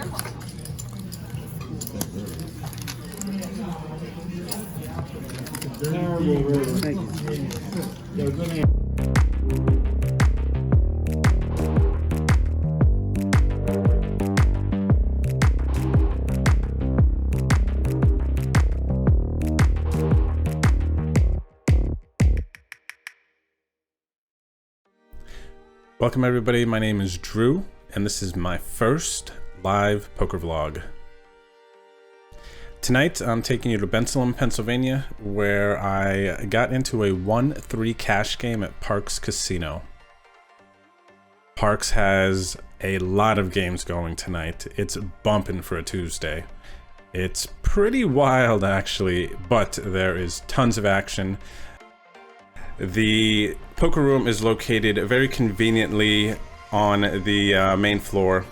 Thank you. Welcome everybody, my name is Drew, and this is my first live poker vlog. Tonight I'm taking you to Bensalem, Pennsylvania, where I got into a 1-3 cash game at Parx Casino. Parx has a lot of games going tonight. It's bumping for a Tuesday. It's pretty wild actually, but there is tons of action. The poker room is located very conveniently on the main floor.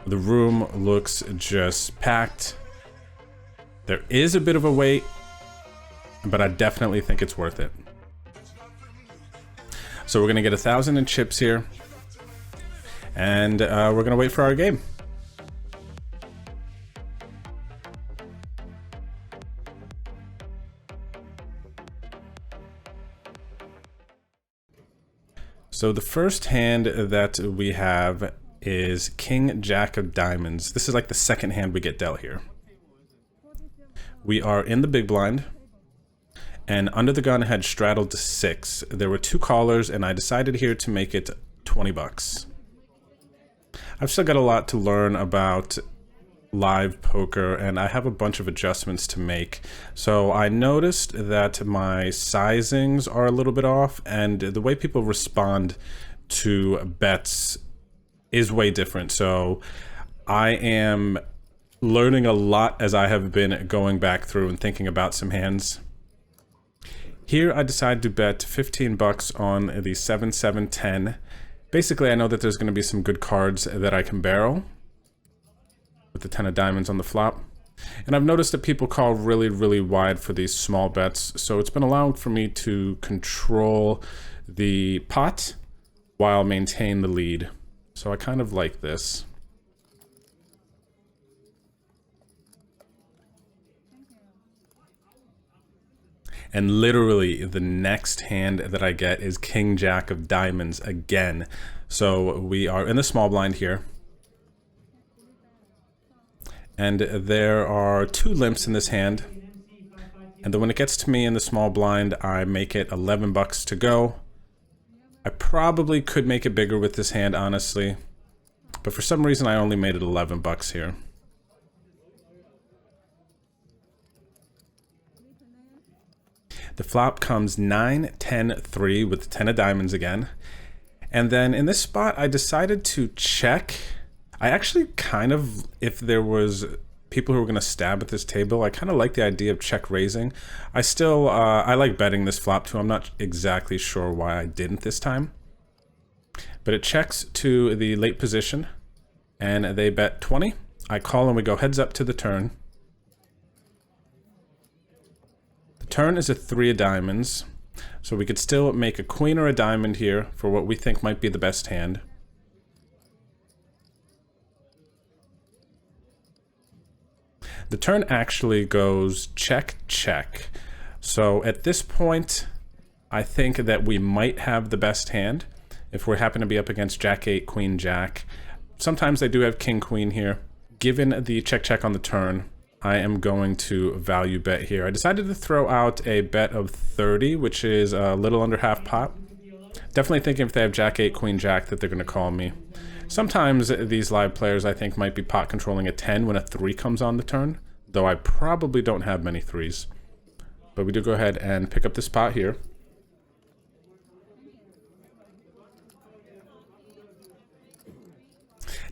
The room looks just packed. There is a bit of a wait, but I definitely think it's worth it. So we're gonna get 1,000 in chips here, and we're gonna wait for our game. So the first hand that we have is King Jack of Diamonds. This is like the second hand we get dealt here. We are in the big blind, and under the gun had straddled to 6. There were 2 callers, and I decided here to make it 20 bucks. I've still got a lot to learn about live poker, and I have a bunch of adjustments to make. So I noticed that my sizings are a little bit off, and the way people respond to bets is way different. So I am learning a lot as I have been going back through and thinking about some hands. Here I decided to bet 15 bucks on the 7-7-10. Basically I know that there's going to be some good cards that I can barrel with the 10 of diamonds on the flop. And I've noticed that people call really wide for these small bets, so it's been allowed for me to control the pot while maintain the lead. So I kind of like this. And literally the next hand that I get is King Jack of Diamonds again. So we are in the small blind here. And there are 2 limps in this hand. And then when it gets to me in the small blind, I make it 11 bucks to go. I probably could make it bigger with this hand, honestly. But for some reason, I only made it 11 bucks here. The flop comes 9-10-3 with the 10 of diamonds again. And then in this spot, I decided to check. I actually kind of, if there was people who were going to stab at this table, I kind of like the idea of check raising. I still, I like betting this flop too. I'm not exactly sure why I didn't this time. But it checks to the late position, and they bet 20. I call and we go heads up to the turn. The turn is a 3 of diamonds, so we could still make a queen or a diamond here for what we think might be the best hand. The turn actually goes check, check. So at this point, I think that we might have the best hand if we happen to be up against Jack 8, Queen Jack. Sometimes they do have King Queen here. Given the check, check on the turn, I am going to value bet here. I decided to throw out a bet of 30, which is a little under half pot. Definitely thinking if they have Jack 8, Queen Jack that they're going to call me. Sometimes these live players I think might be pot controlling a 10 when a 3 comes on the turn, though I probably don't have many 3s. But we do go ahead and pick up this pot here.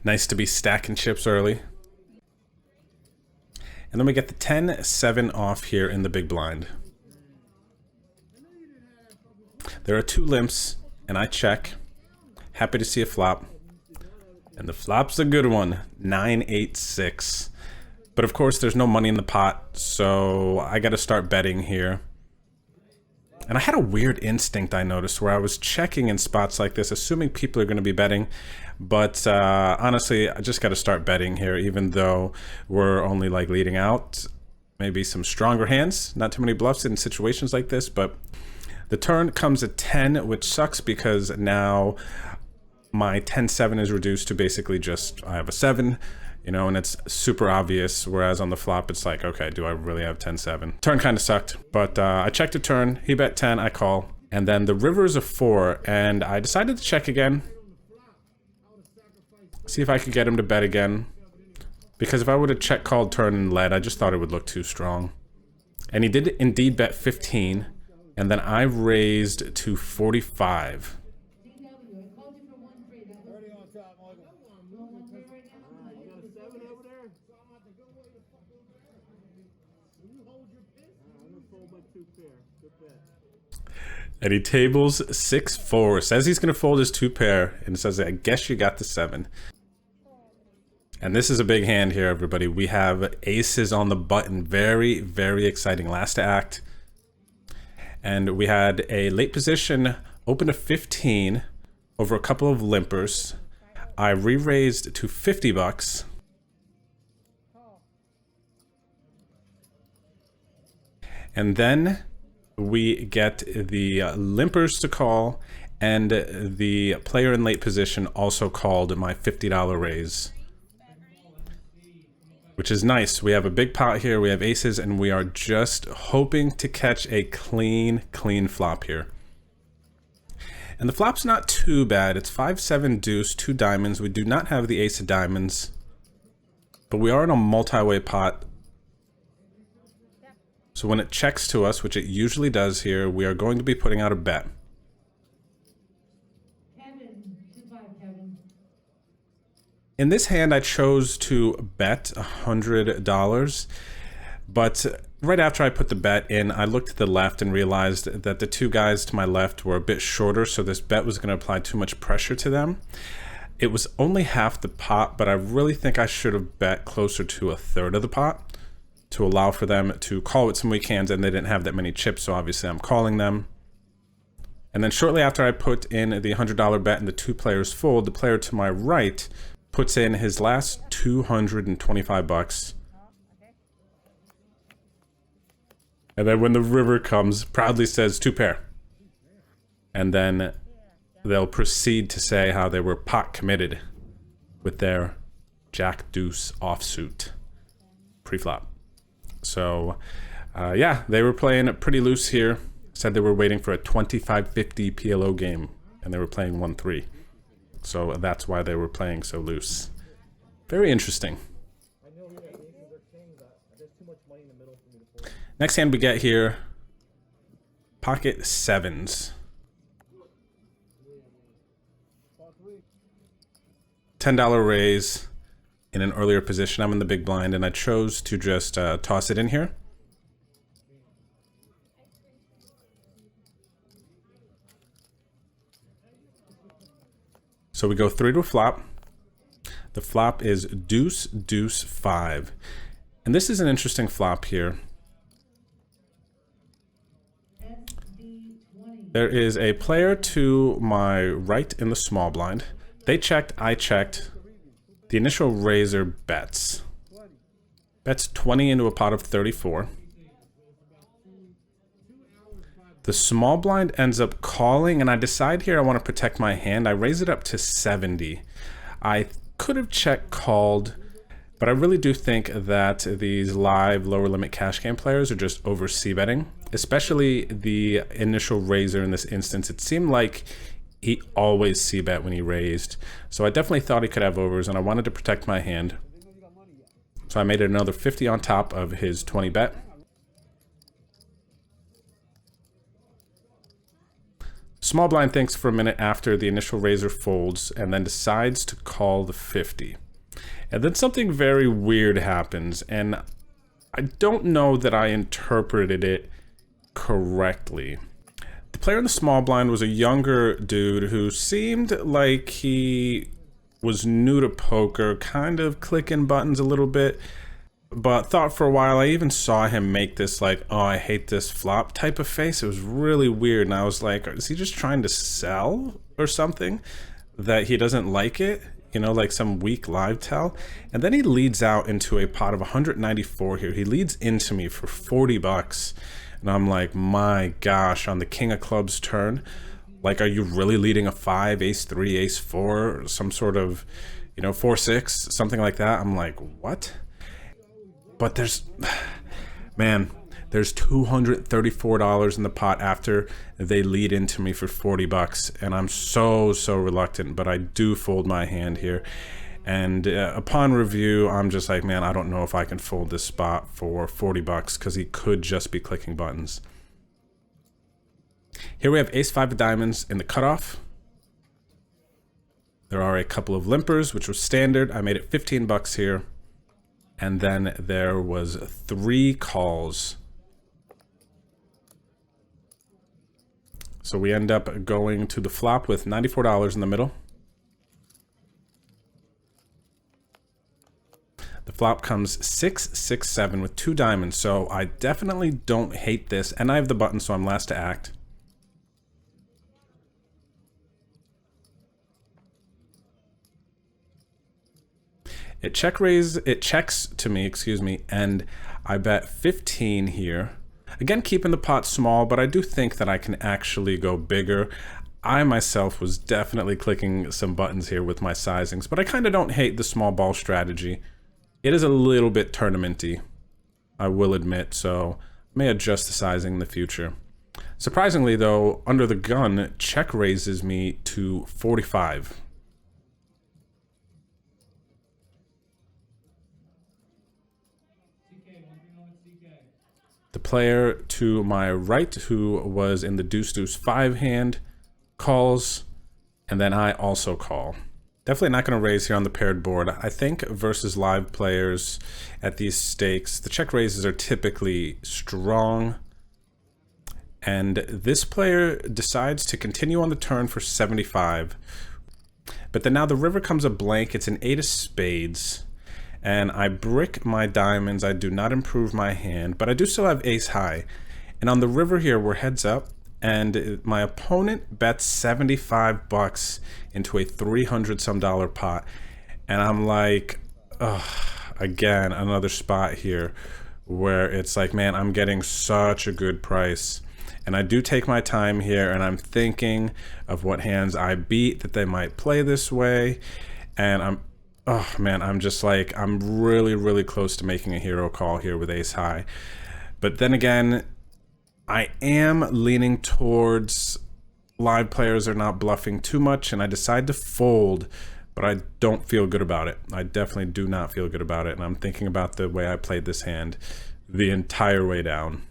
Nice to be stacking chips early. And then we get the 10-7 off here in the big blind. There are 2 limps, and I check. Happy to see a flop. And the flop's a good one, 9-8-6. But of course, there's no money in the pot, so I gotta start betting here. And I had a weird instinct I noticed where I was checking in spots like this, assuming people are going to be betting. But honestly, I just got to start betting here, even though we're only like leading out. Maybe some stronger hands, not too many bluffs in situations like this. But the turn comes at 10, which sucks because now my 10-7 is reduced to basically just, I have a 7. You know, and it's super obvious, whereas on the flop, it's like, okay, do I really have 10-7? Turn kind of sucked, but I checked the turn. He bet 10, I call. And then the river is a 4, and I decided to check again. See if I could get him to bet again. Because if I would have check called turn and led, I just thought it would look too strong. And he did indeed bet 15, and then I raised to 45. And he tables 6-4. Says he's going to fold his 2 pair. And says, I guess you got the 7. And this is a big hand here, everybody. We have aces on the button. Very, very exciting. Last to act. And we had a late position, open to 15 over a couple of limpers. I re-raised to 50 bucks. And then we get the limpers to call, and the player in late position also called my $50 raise, which is nice. We have a big pot here, we have aces, and we are just hoping to catch a clean flop here. And the flop's not too bad. It's 5-7 deuce, 2 diamonds. We do not have the ace of diamonds, but we are in a multi-way pot. So when it checks to us, which it usually does here, we are going to be putting out a bet. In this hand, I chose to bet $100, but right after I put the bet in, I looked to the left and realized that the 2 guys to my left were a bit shorter, so this bet was going to apply too much pressure to them. It was only half the pot, but I really think I should have bet closer to 1/3 of the pot to allow for them to call with some weak hands, and they didn't have that many chips, so obviously I'm calling them. And then shortly after I put in the $100 bet and the 2 players fold, the player to my right puts in his last 225 bucks. And then when the river comes, proudly says 2 pair. And then they'll proceed to say how they were pot committed with their Jack Deuce offsuit pre-flop. So, yeah, they were playing pretty loose here. Said they were waiting for a 25-50 PLO game, and they were playing 1-3. So that's why they were playing so loose. Very interesting. Next hand we get here, pocket 7s. $10 raise in an earlier position. I'm in the big blind, and I chose to just toss it in here. So we go 3 to a flop. The flop is deuce, deuce, 5. And this is an interesting flop here. There is a player to my right in the small blind. They checked, I checked. The initial raiser bets. Bets 20 into a pot of 34. The small blind ends up calling, and I decide here I want to protect my hand. I raise it up to 70. I could have check called, but I really do think that these live lower limit cash game players are just over c-betting, especially the initial raiser in this instance. It seemed like he always c-bet when he raised. So I definitely thought he could have overs, and I wanted to protect my hand. So I made it another 50 on top of his 20 bet. Small blind thinks for a minute after the initial raiser folds, and then decides to call the 50. And then something very weird happens, and I don't know that I interpreted it correctly. The player in the small blind was a younger dude who seemed like he was new to poker, kind of clicking buttons a little bit. but thought for a while. I even saw him make this like, oh, I hate this flop type of face. It was really weird, and I was like, is he just trying to sell or something, that he doesn't like it, you know, like some weak live tell? And then he leads out into a pot of 194 here. He leads into me for 40 bucks, and I'm like, my gosh, on the king of clubs turn, like, are you really leading a 5, ace 3, ace 4, some sort of, you know, 4 6, something like that? I'm like, what? But there's, man, there's $234 in the pot after they lead into me for 40 bucks, and I'm so reluctant, but I do fold my hand here. And upon review, I'm just like, man, I don't know if I can fold this spot for 40 bucks, because he could just be clicking buttons. Here we have ace 5 of diamonds in the cutoff. There are a couple of limpers, which was standard. I made it 15 bucks here. And then there was 3 calls. So we end up going to the flop with $94 in the middle. The flop comes 6 6 7 with 2 diamonds. So I definitely don't hate this. And I have the button, so I'm last to act. It checks to me, excuse me, and I bet 15 here. Again, keeping the pot small, but I do think that I can actually go bigger. I myself was definitely clicking some buttons here with my sizings, but I kind of don't hate the small ball strategy. It is a little bit tournamenty, I will admit, so I may adjust the sizing in the future. Surprisingly though, under the gun, check raises me to 45. The player to my right, who was in the deuce 5 hand, calls, and then I also call. Definitely not going to raise here on the paired board. I think versus live players at these stakes, the check raises are typically strong. And this player decides to continue on the turn for 75. But then now the river comes a blank. It's an 8 of spades. And I brick my diamonds. I do not improve my hand, but I do still have ace high. And on the river here, we're heads up, and my opponent bets 75 bucks into a $300 some pot. And I'm like, ugh, again, another spot here where it's like, man, I'm getting such a good price. And I do take my time here, and I'm thinking of what hands I beat that they might play this way. And oh man, I'm just like, I'm really close to making a hero call here with ace high. But then again, I am leaning towards live players are not bluffing too much, and I decide to fold, but I don't feel good about it. I definitely do not feel good about it, and I'm thinking about the way I played this hand the entire way down.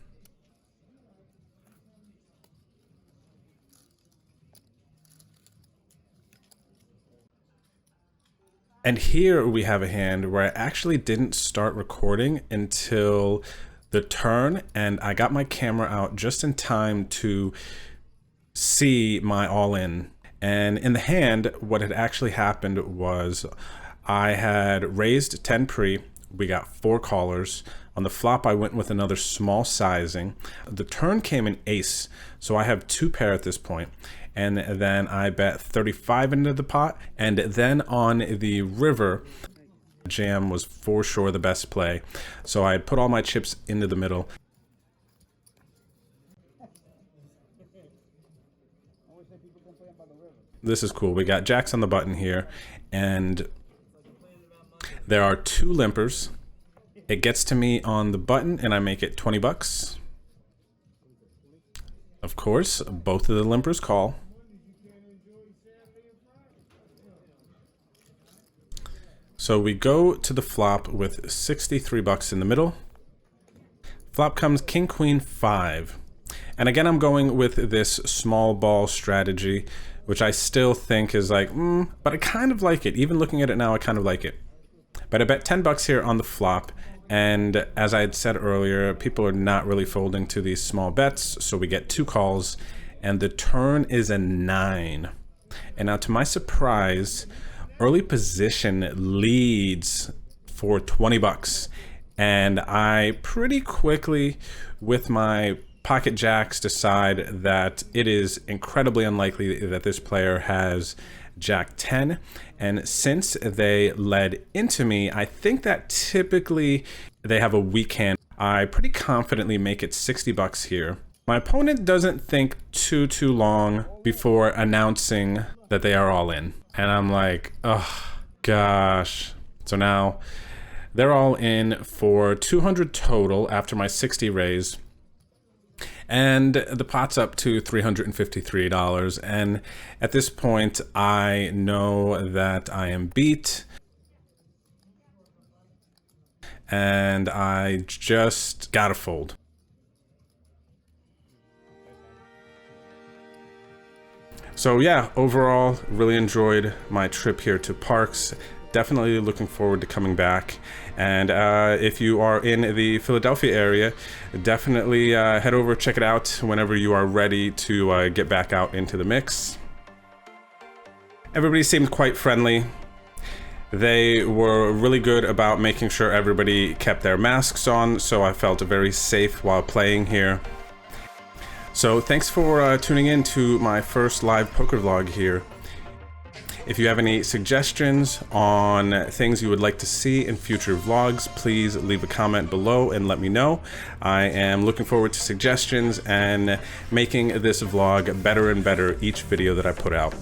And here we have a hand where I actually didn't start recording until the turn, and I got my camera out just in time to see my all-in. And in the hand, what had actually happened was I had raised 10 pre, we got 4 callers. On the flop, I went with another small sizing. The turn came an ace, so I have 2 pair at this point. And then I bet 35 into the pot, and then on the river, jam was for sure the best play. So I put all my chips into the middle. This is cool. We got jacks on the button here, and there are 2 limpers. It gets to me on the button, and I make it 20 bucks. Of course, both of the limpers call. So we go to the flop with 63 bucks in the middle. Flop comes king, queen, 5. And again, I'm going with this small ball strategy, which I still think is like, but I kind of like it. Even looking at it now, I kind of like it. But I bet 10 bucks here on the flop. And as I had said earlier, people are not really folding to these small bets. So we get 2 calls, and the turn is a 9. And now to my surprise, early position leads for 20 bucks. And I pretty quickly, with my pocket jacks, decide that it is incredibly unlikely that this player has Jack 10. And since they led into me, I think that typically they have a weak hand. I pretty confidently make it 60 bucks here. My opponent doesn't think too long before announcing that they are all in. And I'm like, oh gosh. So now they're all in for 200 total after my 60 raise. And the pot's up to $353. And at this point, I know that I am beat. And I just gotta fold. So yeah, overall, really enjoyed my trip here to Parx. Definitely looking forward to coming back. And if you are in the Philadelphia area, definitely head over, check it out whenever you are ready to get back out into the mix. Everybody seemed quite friendly. They were really good about making sure everybody kept their masks on, so I felt very safe while playing here. So thanks for tuning in to my first live poker vlog here. If you have any suggestions on things you would like to see in future vlogs, please leave a comment below and let me know. I am looking forward to suggestions and making this vlog better and better each video that I put out.